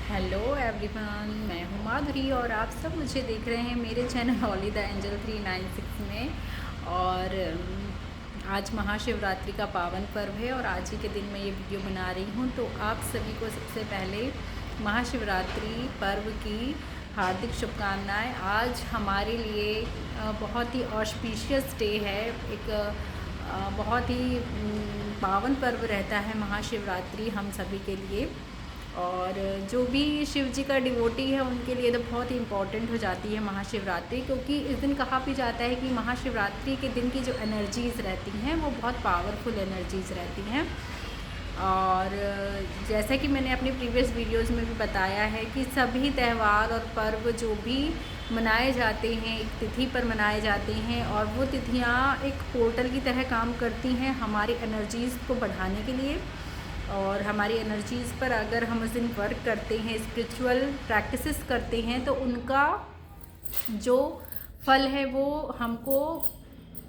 Hello everyone, मैं हूँ माधुरी और आप सब मुझे देख रहे हैं मेरे चैनल ओली द एंजल 396 में। और आज महाशिवरात्रि का पावन पर्व है और आज ही के दिन मैं ये वीडियो बना रही हूँ। तो आप सभी को सबसे पहले महाशिवरात्रि पर्व की हार्दिक शुभकामनाएं। आज हमारे लिए बहुत ही ऑस्पिशियस डे है। एक बहुत ही पावन पर्व रहता है महाशिवरात्रि हम सभी के लिए। और जो भी शिव जी का डिवोटी है उनके लिए तो बहुत ही इम्पॉर्टेंट हो जाती है महाशिवरात्रि, क्योंकि इस दिन कहा भी जाता है कि महाशिवरात्रि के दिन की जो एनर्जीज़ रहती हैं वो बहुत पावरफुल एनर्जीज़ रहती हैं। और जैसा कि मैंने अपनी प्रीवियस वीडियोस में भी बताया है कि सभी त्यौहार और पर्व जो भी मनाए जाते हैं एक तिथि पर मनाए जाते हैं, और वो तिथियाँ एक पोर्टल की तरह काम करती हैं हमारी एनर्जीज़ को बढ़ाने के लिए। और हमारी एनर्जीज़ पर अगर हम उस दिन वर्क करते हैं, स्पिरिचुअल प्रैक्टिसेस करते हैं, तो उनका जो फल है वो हमको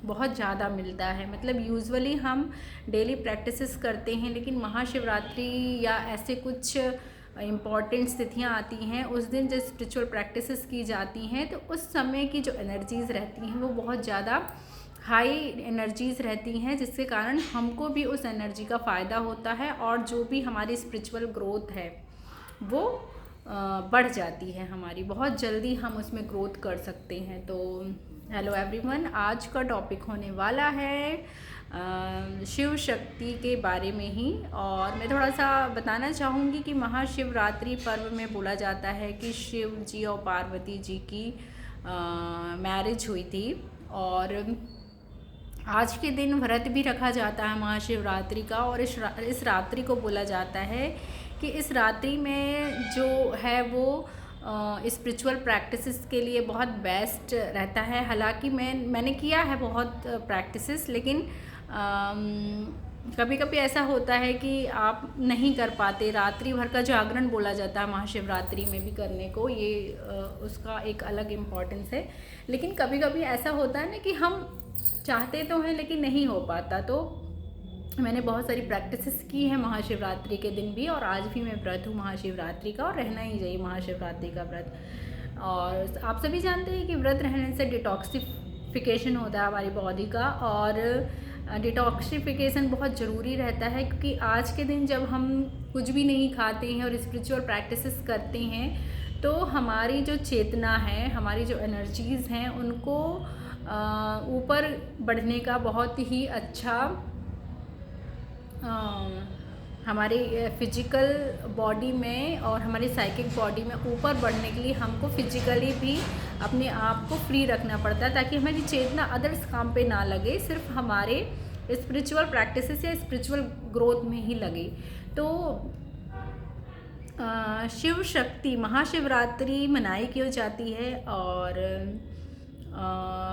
बहुत ज़्यादा मिलता है। मतलब यूजुअली हम डेली प्रैक्टिसेस करते हैं, लेकिन महाशिवरात्रि या ऐसे कुछ इम्पॉर्टेंट तिथियाँ आती हैं, उस दिन जो स्पिरिचुअल प्रैक्टिसेस की जाती हैं तो उस समय की जो एनर्जीज़ रहती हैं वो बहुत ज़्यादा हाई एनर्जीज़ रहती हैं, जिसके कारण हमको भी उस एनर्जी का फ़ायदा होता है और जो भी हमारी स्पिरिचुअल ग्रोथ है वो बढ़ जाती है हमारी। बहुत जल्दी हम उसमें ग्रोथ कर सकते हैं। तो हेलो एवरीवन, आज का टॉपिक होने वाला है शिव शक्ति के बारे में ही। और मैं थोड़ा सा बताना चाहूँगी कि महाशिवरात्रि पर्व में बोला जाता है कि शिव जी और पार्वती जी की मैरिज हुई थी, और आज के दिन व्रत भी रखा जाता है महाशिवरात्रि का। और इस रात्रि को बोला जाता है कि इस रात्रि में जो है वो स्पिरिचुअल प्रैक्टिसेस के लिए बहुत बेस्ट रहता है। हालांकि मैंने किया है बहुत प्रैक्टिसेस, लेकिन कभी कभी ऐसा होता है कि आप नहीं कर पाते। रात्रि भर का जागरण बोला जाता है महाशिवरात्रि में भी करने को, ये उसका एक अलग इम्पोर्टेंस है। लेकिन कभी कभी ऐसा होता है ना कि हम चाहते तो हैं लेकिन नहीं हो पाता। तो मैंने बहुत सारी प्रैक्टिसेस की हैं महाशिवरात्रि के दिन भी, और आज भी मैं व्रत हूँ महाशिवरात्रि का, और रहना ही चाहिए महाशिवरात्रि का व्रत। और आप सभी जानते हैं कि व्रत रहने से डिटॉक्सिफिकेशन होता है हमारी बॉडी का, और डिटॉक्सिफिकेशन बहुत ज़रूरी रहता है, क्योंकि आज के दिन जब हम कुछ भी नहीं खाते हैं और स्पिरिचुअल प्रैक्टिसेस करते हैं तो हमारी जो चेतना है, हमारी जो एनर्जीज़ हैं, उनको ऊपर बढ़ने का बहुत ही अच्छा हमारी फिजिकल बॉडी में और हमारी साइकिक बॉडी में ऊपर बढ़ने के लिए हमको फिजिकली भी अपने आप को फ्री रखना पड़ता है, ताकि हमारी चेतना अदर्स काम पे ना लगे, सिर्फ हमारे स्पिरिचुअल प्रैक्टिसेस या स्पिरिचुअल ग्रोथ में ही लगे। तो शिव शक्ति महाशिवरात्रि मनाई क्यों जाती है, और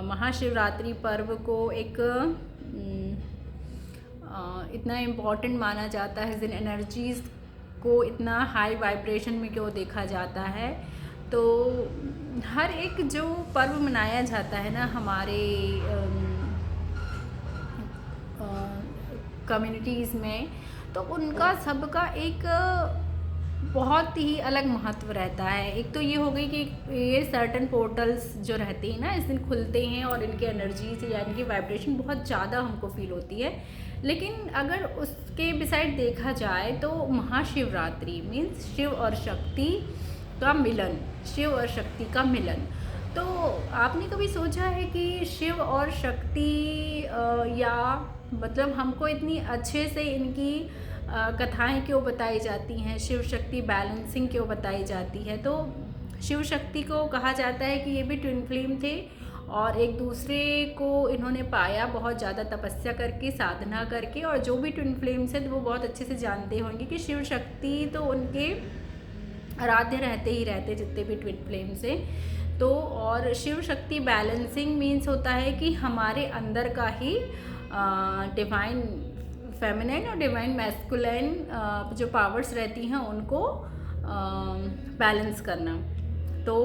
महाशिवरात्रि पर्व को एक इतना इम्पॉर्टेंट माना जाता है, जिन एनर्जीज़ को इतना हाई वाइब्रेशन में क्यों देखा जाता है। तो हर एक जो पर्व मनाया जाता है ना हमारे कम्युनिटीज़ में, तो उनका सबका एक बहुत ही अलग महत्व रहता है। एक तो ये हो गई कि ये सर्टन पोर्टल्स जो रहते हैं ना इस दिन खुलते हैं, और इनकी एनर्जीज या इनकी वाइब्रेशन बहुत ज़्यादा हमको फील होती है। लेकिन अगर उसके बिसाइड देखा जाए तो महाशिवरात्रि मीन्स शिव और शक्ति का मिलन, शिव और शक्ति का मिलन। तो आपने कभी सोचा है कि शिव और शक्ति या मतलब हमको इतनी अच्छे से इनकी कथाएं क्यों बताई जाती हैं, शिव शक्ति बैलेंसिंग क्यों बताई जाती है? तो शिव शक्ति को कहा जाता है कि ये भी ट्विन फ्लेम थे, और एक दूसरे को इन्होंने पाया बहुत ज़्यादा तपस्या करके, साधना करके। और जो भी ट्विन फ्लेम्स हैं वो बहुत अच्छे से जानते होंगे कि शिव शक्ति तो उनके आराध्य रहते ही रहते, जितने भी ट्विन फ्लेम्स हैं। तो और शिव शक्ति बैलेंसिंग मीन्स होता है कि हमारे अंदर का ही डिवाइन फेमिनिन और डिवाइन मैस्कुलिन जो पावर्स रहती हैं उनको बैलेंस करना। तो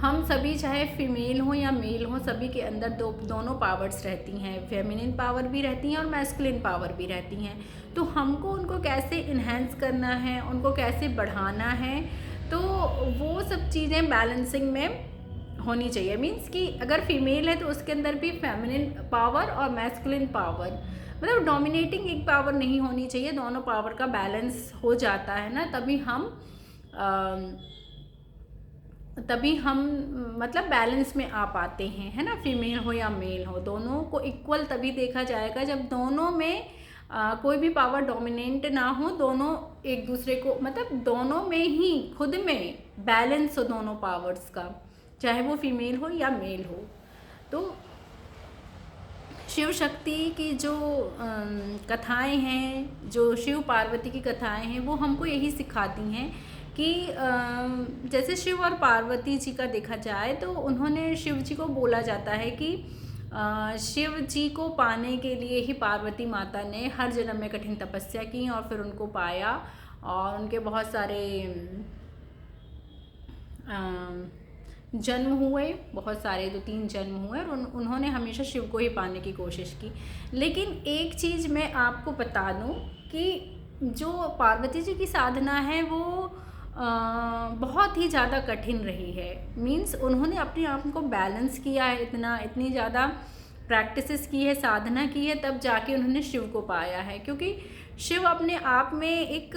हम सभी चाहे फीमेल हो या मेल हो, सभी के अंदर दोनों पावर्स रहती हैं, फेमिनिन पावर भी रहती हैं और मैस्कुलिन पावर भी रहती हैं। तो हमको उनको कैसे इन्हेंस करना है, उनको कैसे बढ़ाना है, तो वो सब चीज़ें बैलेंसिंग में होनी चाहिए। मीन्स कि अगर फीमेल है तो उसके अंदर भी फेमिनिन पावर और मैस्कुलिन पावर, मतलब डोमिनेटिंग एक पावर नहीं होनी चाहिए, दोनों पावर का बैलेंस हो जाता है ना, तभी हम मतलब बैलेंस में आ पाते हैं, है ना। फीमेल हो या मेल हो, दोनों को इक्वल तभी देखा जाएगा जब दोनों में कोई भी पावर डोमिनेंट ना हो, दोनों एक दूसरे को, मतलब दोनों में ही खुद में बैलेंस हो दोनों पावर्स का, चाहे वो फीमेल हो या मेल हो। तो शिव शक्ति की जो कथाएं हैं, जो शिव पार्वती की कथाएं हैं, वो हमको यही सिखाती हैं कि जैसे शिव और पार्वती जी का देखा जाए तो उन्होंने, शिव जी को बोला जाता है कि शिव जी को पाने के लिए ही पार्वती माता ने हर जन्म में कठिन तपस्या की और फिर उनको पाया, और उनके बहुत सारे जन्म हुए, बहुत सारे 2-3 जन्म हुए, और उन्होंने हमेशा शिव को ही पाने की कोशिश की। लेकिन एक चीज़ मैं आपको बता दूं कि जो पार्वती जी की साधना है वो बहुत ही ज़्यादा कठिन रही है। मीन्स उन्होंने अपने आप को बैलेंस किया है, इतनी ज़्यादा प्रैक्टिसेस की है, साधना की है, तब जाके उन्होंने शिव को पाया है। क्योंकि शिव अपने आप में एक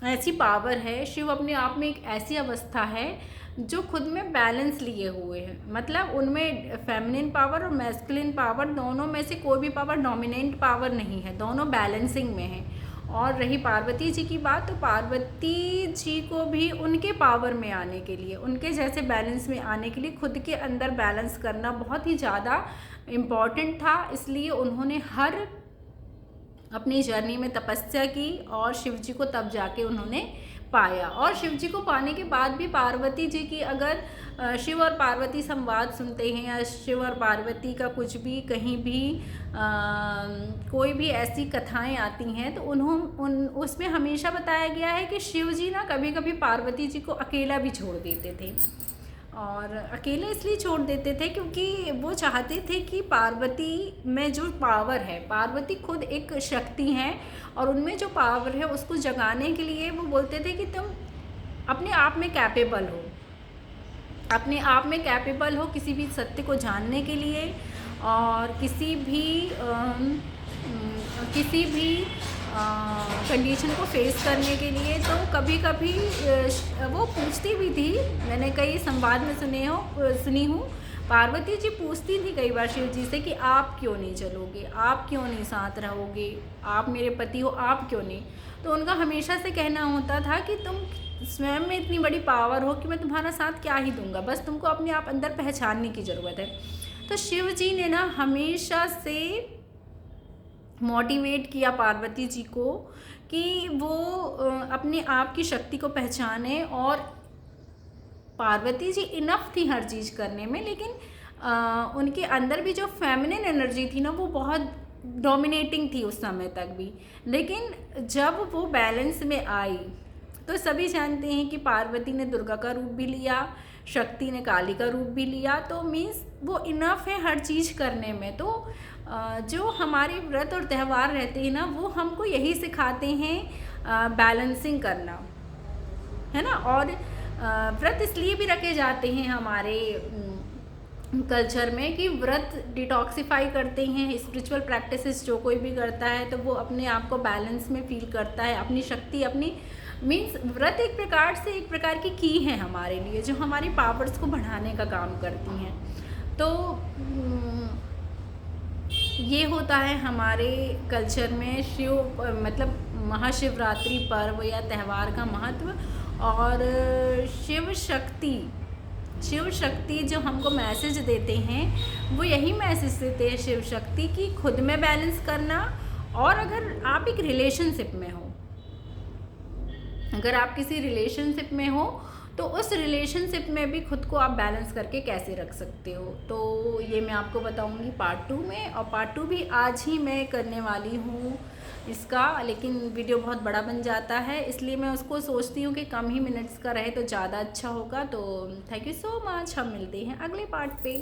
ऐसी पावर है, शिव अपने आप में एक ऐसी अवस्था है जो खुद में बैलेंस लिए हुए हैं। मतलब उनमें फेमिनिन पावर और मैस्कुलिन पावर, दोनों में से कोई भी पावर डोमिनेंट पावर नहीं है, दोनों बैलेंसिंग में है। और रही पार्वती जी की बात, तो पार्वती जी को भी उनके पावर में आने के लिए, उनके जैसे बैलेंस में आने के लिए खुद के अंदर बैलेंस करना बहुत ही ज़्यादा इम्पॉर्टेंट था। इसलिए उन्होंने हर अपनी जर्नी में तपस्या की और शिव जी को तब जाके उन्होंने पाया। और शिव जी को पाने के बाद भी पार्वती जी की, अगर शिव और पार्वती संवाद सुनते हैं या शिव और पार्वती का कुछ भी कहीं भी कोई भी ऐसी कथाएं आती हैं, तो उसमें हमेशा बताया गया है कि शिव जी ना कभी कभी पार्वती जी को अकेला भी छोड़ देते थे। और अकेले इसलिए छोड़ देते थे क्योंकि वो चाहते थे कि पार्वती में जो पावर है, पार्वती खुद एक शक्ति है और उनमें जो पावर है उसको जगाने के लिए वो बोलते थे कि तुम अपने आप में कैपेबल हो, अपने आप में कैपेबल हो किसी भी सत्य को जानने के लिए और किसी भी कंडीशन को फेस करने के लिए। तो कभी कभी वो पूछती भी थी, मैंने कई संवाद में सुनी हूँ, पार्वती जी पूछती थी कई बार शिव जी से कि आप क्यों नहीं चलोगे, आप क्यों नहीं साथ रहोगे, आप मेरे पति हो, आप क्यों नहीं। तो उनका हमेशा से कहना होता था कि तुम स्वयं में इतनी बड़ी पावर हो कि मैं तुम्हारा साथ क्या ही दूंगा, बस तुमको अपने आप अंदर पहचानने की ज़रूरत है। तो शिव जी ने ना हमेशा से मोटिवेट किया पार्वती जी को कि वो अपने आप की शक्ति को पहचाने। और पार्वती जी इनफ थी हर चीज़ करने में, लेकिन उनके अंदर भी जो फेमिनिन एनर्जी थी ना वो बहुत डोमिनेटिंग थी उस समय तक भी। लेकिन जब वो बैलेंस में आई तो सभी जानते हैं कि पार्वती ने दुर्गा का रूप भी लिया, शक्ति ने काली का रूप भी लिया। तो मीन्स वो इनफ है हर चीज़ करने में। तो जो हमारे व्रत और त्यौहार रहते हैं ना वो हमको यही सिखाते हैं बैलेंसिंग करना, है ना। और व्रत इसलिए भी रखे जाते हैं हमारे कल्चर में कि व्रत डिटॉक्सिफाई करते हैं। स्पिरिचुअल प्रैक्टिसेस जो कोई भी करता है तो वो अपने आप को बैलेंस में फील करता है, अपनी शक्ति, अपनी मीन्स व्रत एक प्रकार की है हमारे लिए, जो हमारी पावर्स को बढ़ाने का काम करती हैं। तो ये होता है हमारे कल्चर में मतलब महाशिवरात्रि पर्व या त्यौहार का महत्व। और शिव शक्ति जो हमको मैसेज देते हैं वो यही मैसेज देते हैं शिव शक्ति की खुद में बैलेंस करना। और अगर आप एक रिलेशनशिप में हो, अगर आप किसी रिलेशनशिप में हो तो उस रिलेशनशिप में भी खुद को आप बैलेंस करके कैसे रख सकते हो, तो ये मैं आपको बताऊंगी पार्ट 2 में। और पार्ट 2 भी आज ही मैं करने वाली हूँ इसका, लेकिन वीडियो बहुत बड़ा बन जाता है, इसलिए मैं उसको सोचती हूँ कि कम ही मिनट्स का रहे तो ज़्यादा अच्छा होगा। तो थैंक यू सो मच, हम मिलते हैं अगले पार्ट पे।